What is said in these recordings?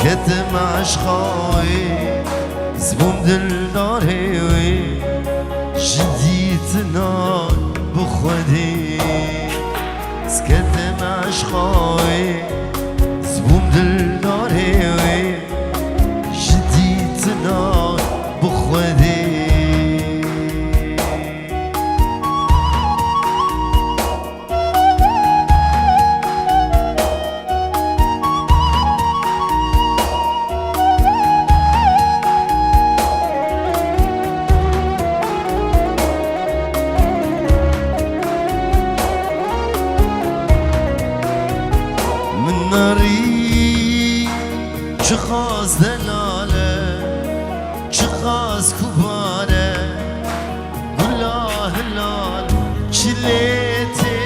سكتم عشقاوي زبون دلداري جديتنا بخودي سكتم عشقاوي زبون دلداري جديتنا بخودي ناری چخاز دلاله چخاز کوباره گلا هلال چلیته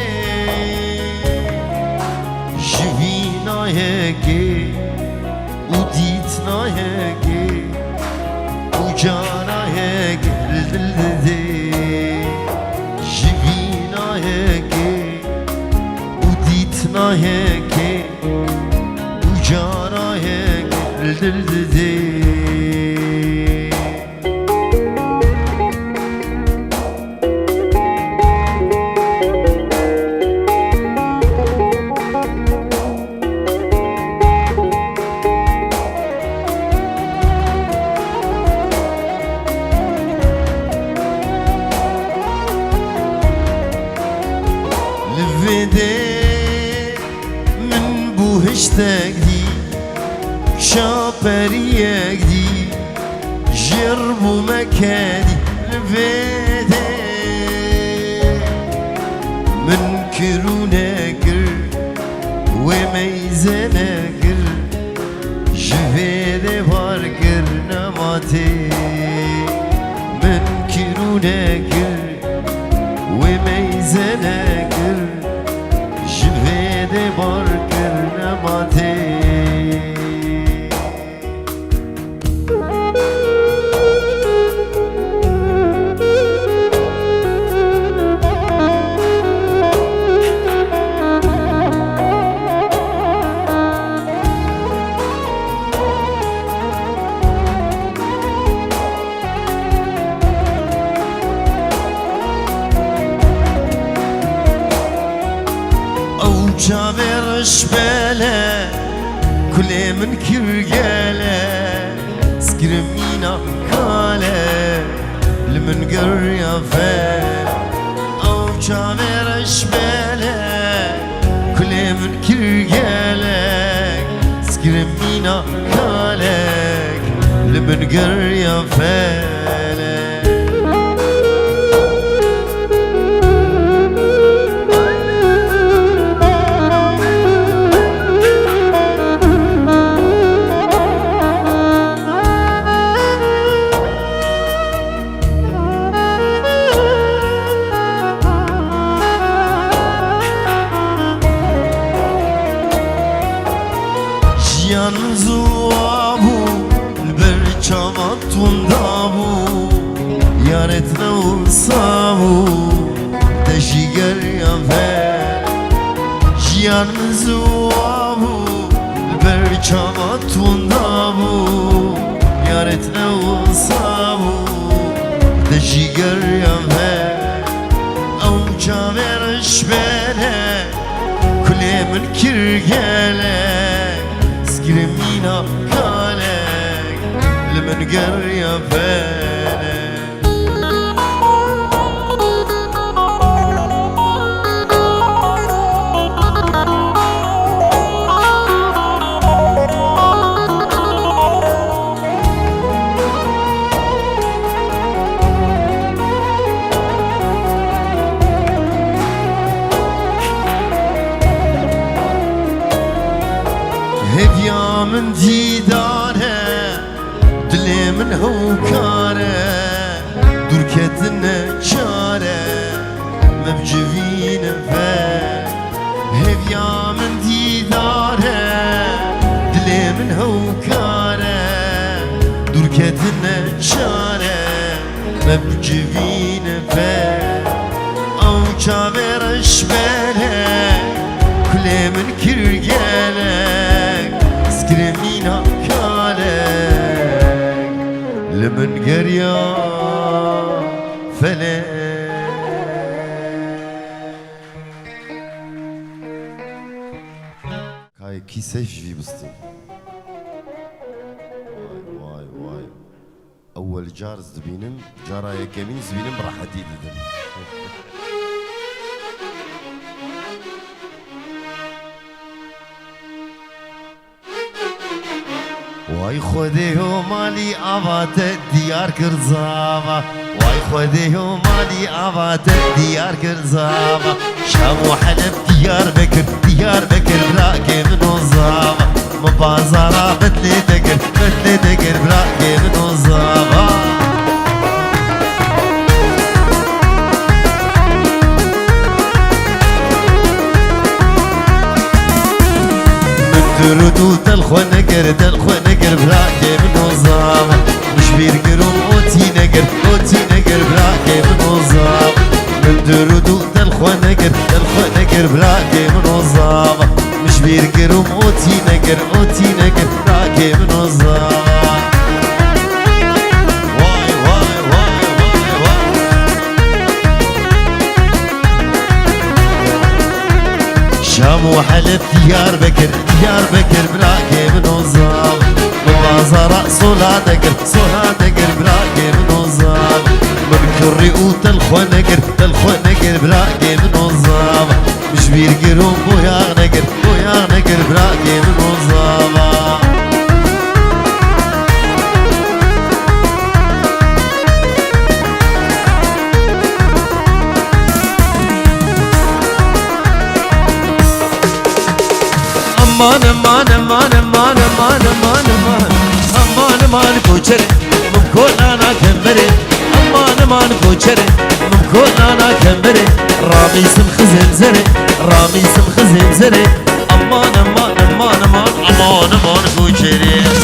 جوینایگی او دیتنایگی او جانایگی دلدی جوینایگی او دیتنایگی جانای دل دی لفیده من بوهشتک دی شاپریک دی جربو مکدی لفیده من کرونه گر و میزنه گر جویده بار گر نماتی من کرونه گر و میزنه گر جویده بار گر نماتی جابرش بله كل من كرجاله سكرمينا كاله لمن قريا فال او جابرش بله كل من كرجاله سكرمينا كاله لمن قريا فال زوابو البرچامات توندابو يارتنا وصابو تشيقر يافر جيان زوابو البرچامات توندابو يارتنا وصابو تشيقر يافر او جاورش بله كل من كرجاله سكرمينا كالك لمن قريا فالك هدية من ديداره دلي من هوكاره دركتنا شاره مبجفين فال هدية من ديداره دلي من هوكاره دركتنا شاره مبجفين فال او شابرش بله كل من كرجالك سكرمينا لمن قريا فلا كاي كي سيف في بستي واي واي اول جار زبينم جارا يكمين زبينم راح حديد واي خودهو مالی آوات دیار کرزاوا واي خودهو مالی آوات دیار کرزاوا شام و حلب دیار بکر براکی منو زاوا مبازارا بدلی دگر براکی منو زاوا درودو دلخو نگر براکی منو زاوا مش بیرگرم اوتی نگر براکی منو زاوا من درودو دلخو نگر براکی منو زاوا مش بیرگرم اوتی نگر براکی منو زاوا وای وای وای وای وای شام و حلب دیار بکر براکی منو زاوا مبازارا صولا دگر براکی منو زاوا من كري وتلخو نگر براکی منو زاوا مش بیرگرم بویاغ نگر براکی منو زاوا امان کوچره ممکن انا کمبره امان کوچره ممکن انا کمبره رامیسم خزم زره امان کوچره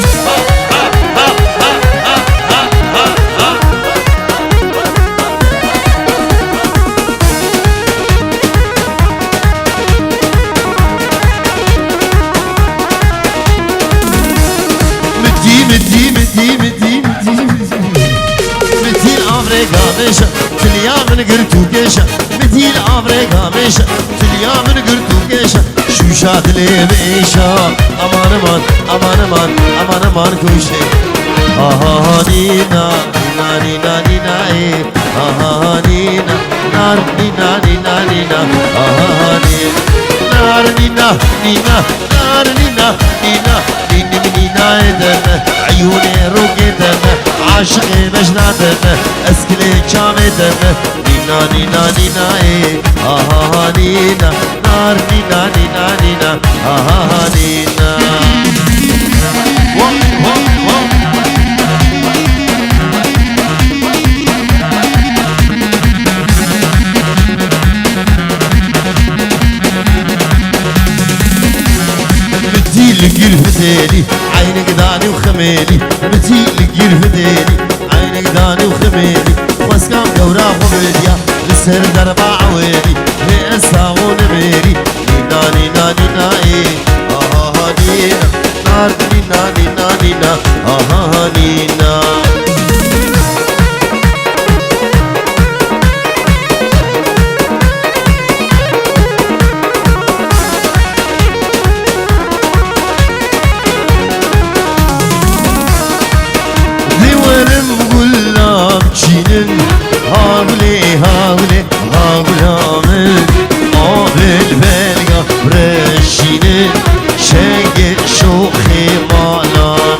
مشا تليا من قرتو كيشا مثيل أمريكا مشا تليا من قرتو كيشا شو شاد لي بيشا أمان كوشي ها نينا إيه ها نينا نار نينا نار نينا نار نينا دم عيوني روكي دم عاشقي مجنى دم اسكلي كامي دم نينا ايه ها نينا نار نينا ها نينا القرف ديلي عينك داني وخميلي متي القرف ديلي عينك داني وخميلي واسكام قورا وبديا لسر دربا عويلي هي اساون ميري نينا ايه ها نينا نار نينا ها نينا هاولامن قابل بلغا برشينن شنگ شوخي مالان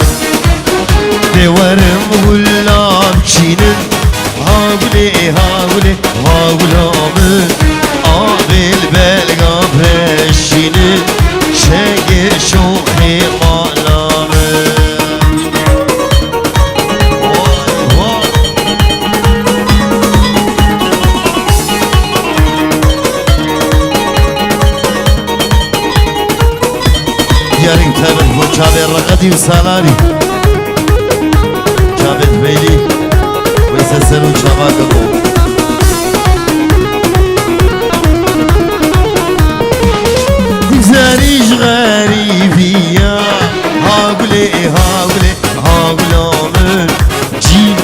دورم غلام چينن هاولامن قابل بلغا برشينن شنگ شوخي مالان يارين تابت وشابي الرقدي وسالاري شابت بيلي ويسسلون شباككو تكساريش غريبية هاقولي من جيم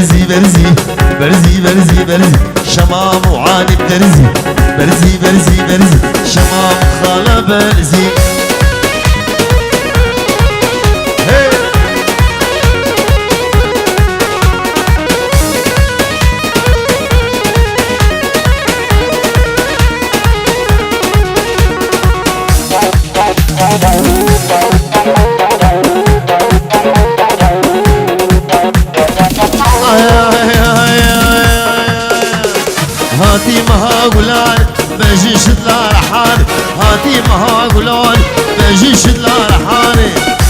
برزي برزي برزي برزي برزي شمام وعاني بدرزي برزي برزي برزي شمام خالة برزي هاتي مها قولان بجي شدلا رحاني هاتي مها قولان بجي شدلا رحاني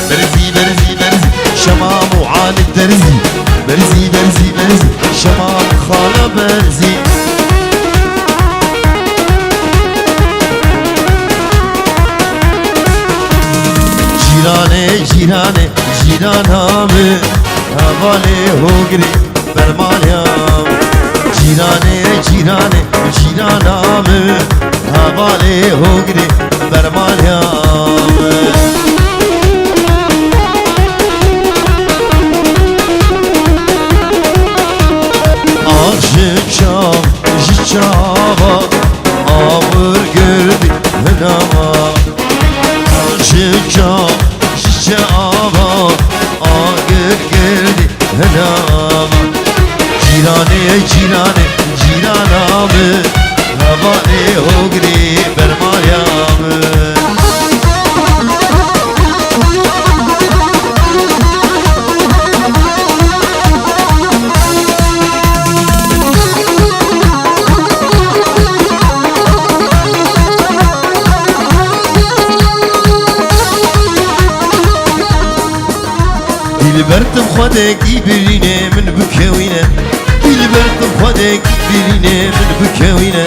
برزي برزي برزي شمام وعاني الدرزي برزي برزي برزي شمام خالة برزي جيراني جيراني جيرانامي هوالي هوگري برمانيام جيراني جيراني جيرانامي هوالي هوگري برمانيام آجيشام جيشاوا آور گردي هنما آجيشام جيشاوا آگر گردي هنما جيراني جيراني جيرانامي هوالي هوگري برمانيام دلبرتم خودکی برینه من بکوینه دلبرتم خودکی برینه من بکوینه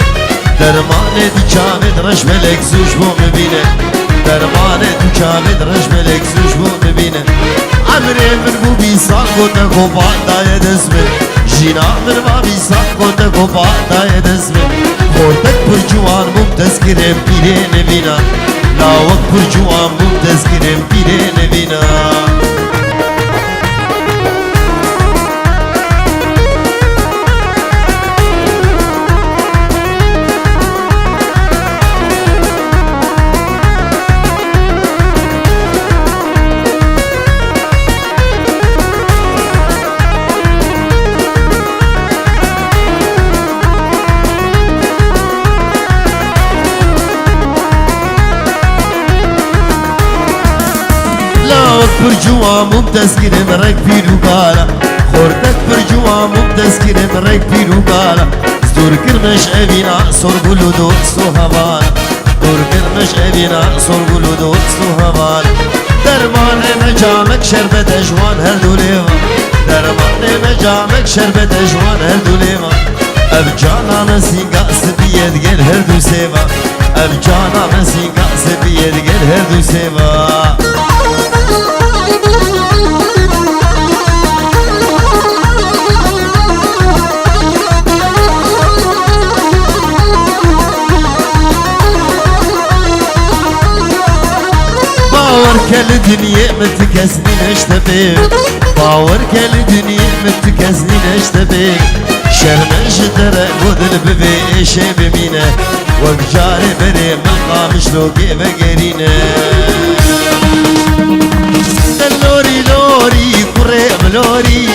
درمان دکامت رش ملک سوش بو مبینه درمان دکامت رش ملک سوش بو مبینه عمره من بو بیسان گوته گوبان دای دزمه جینا من با بیسان گوته گوبان دای دزمه خورتک پر جوان بوم تذکرم پیره نبینا لاوک پر جوان بوم تذکرم پیره نبینا برجوا مبتسكر مرك بيرو قالا خورتك برجوا مبتسكر مرك بيرو قالا زور كرمش أبينا صور قلو دوت سو هوالا زور كرمش أبينا صور قلو دوت سو هوالا درمان مجامك شربت أجوان هر دوليما درمان مجامك شربت أجوان هر دوليما أبجانا مسيقا سبيت قل هر دو سيما أبجانا مسيقا سبيت قل هر دو سيما باور كل دنيا متكسني نشتبه باور كل دنيا متكسني نشتبه شرمش درق ودل ببي شي بمينه وقجاري بري ملقامش لوكي بقرينه دلوري لوري كريم لوري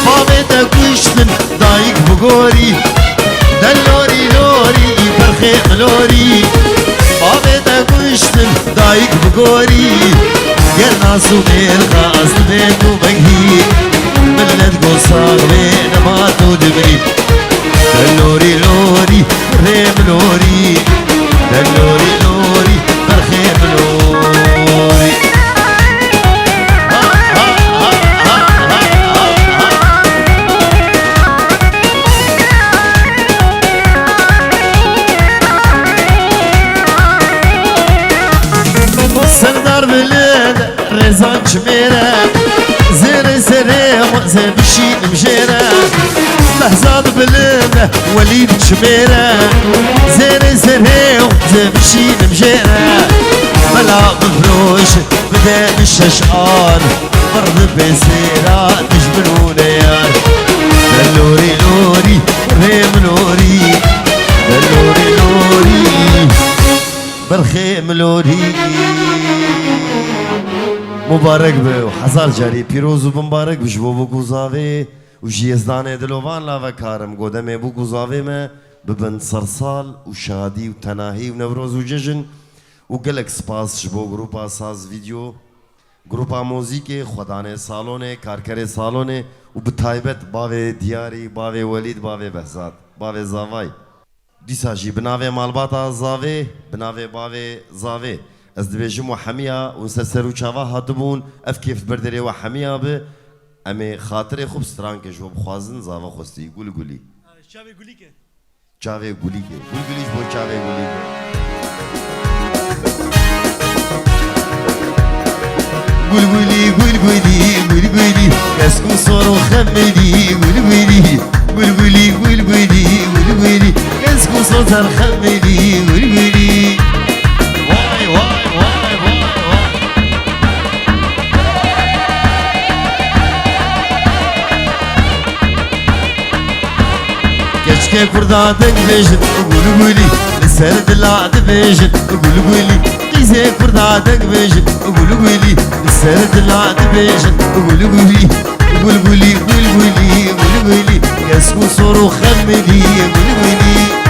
بابتا كشتن دايك بقوري دلوري لوري برخيم لوري بابتا كشتن دايك بقوري قرنا سومير خاص بيتو بقهي ملت قصار بين ما تدبري دلوري لوري ريم لوري دلوري لوري برخيم لوري سردار بلد رزان شميرة زير سريم زي بشين مجيرة لحظات بلد وليد شميرة زير سريم زي بشين مجيرة ملا بفروش بدأ الششقان فرد بسيرة تجبروني يار لوري لوري برخيم لوري لوري لوري برخيم لوري مبارك به وحزار جاري پیروز و مبارك بجبو بو زاوي وجيزدان دلوان لا وكارم قدامي بو زاوي ما ببن صرصال وشادي وتناهي ونوروز وججن وقلق سپاس جبو گروپا ساز فيديو گروپا موزیک خدانه سالونه کارکر سالونه و بتایبت باوی دیاری باوی ولید باوی بهزاد باوی زاوی دیسا جی بناوی مالباتا زاوی بناوی باوی زاوی از دبیجم و حمیا و سر و چاوا هاتبون اف کیف بردری و حمیا به امی خاطر خوب ستران که جو بخوازن زاوا خوستی گل گلی چاوی گلی که چاوی گلی که گل گلیش بو چاوی گلی که گل گلی گل گلی گل گلی کسکو سورو خملی گل گلی گل گلی گل گلی گل گلی کسکو سوتر خملی گل گلی وای وای وای وای كشكي كرداتك بيجن قولوا قولي لسرد العد بيجن قولوا قولي قيزي كرداتك بيجن قولوا قولي لسرد العد بيجن قولوا قولي قول قولي قول قولي قول قولي يسكو صورو خملي قول قولي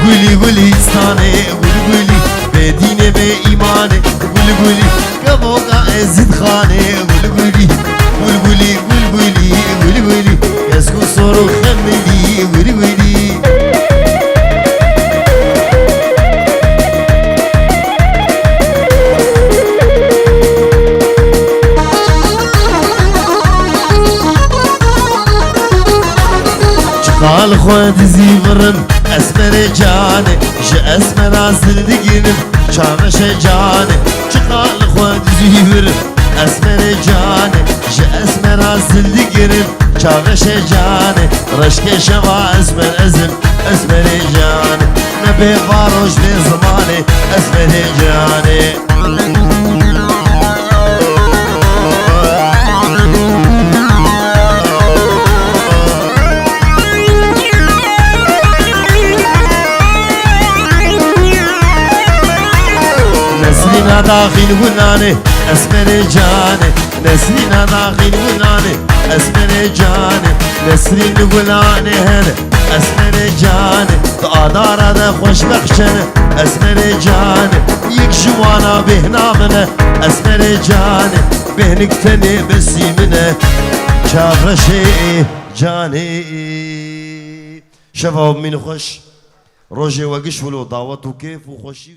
گلی گلی ستانه گل گلی به دین به ایمانه گل گلی کبوکا ازید خانه گل گلی گل گلی گل گلی گل گلی اسکو سورو خملی گل گلی قال خود زیورم اسمر جانه ج اسمر ازل دیگرم چامش جانه چقال خود زیورم اسمر جانه ج اسمر ازل دیگرم چامش جانه رشک شوا اسمر ازم اسمر جانه نبی واروش به زمانه اسمر جانه داخل ونانه اسمر جانه نسرین داخل ونانه اسمر جانه نسرین ونانه هنه اسمر جانه تو آدارا ده خوش بخشنه اسمر جانه یک جوانا بهنا منه اسمر جانه بهنک تنه بسیمنه چاورشه جانه شفاو من خوش روژه وگش ولو دعوت و کیف و خوشی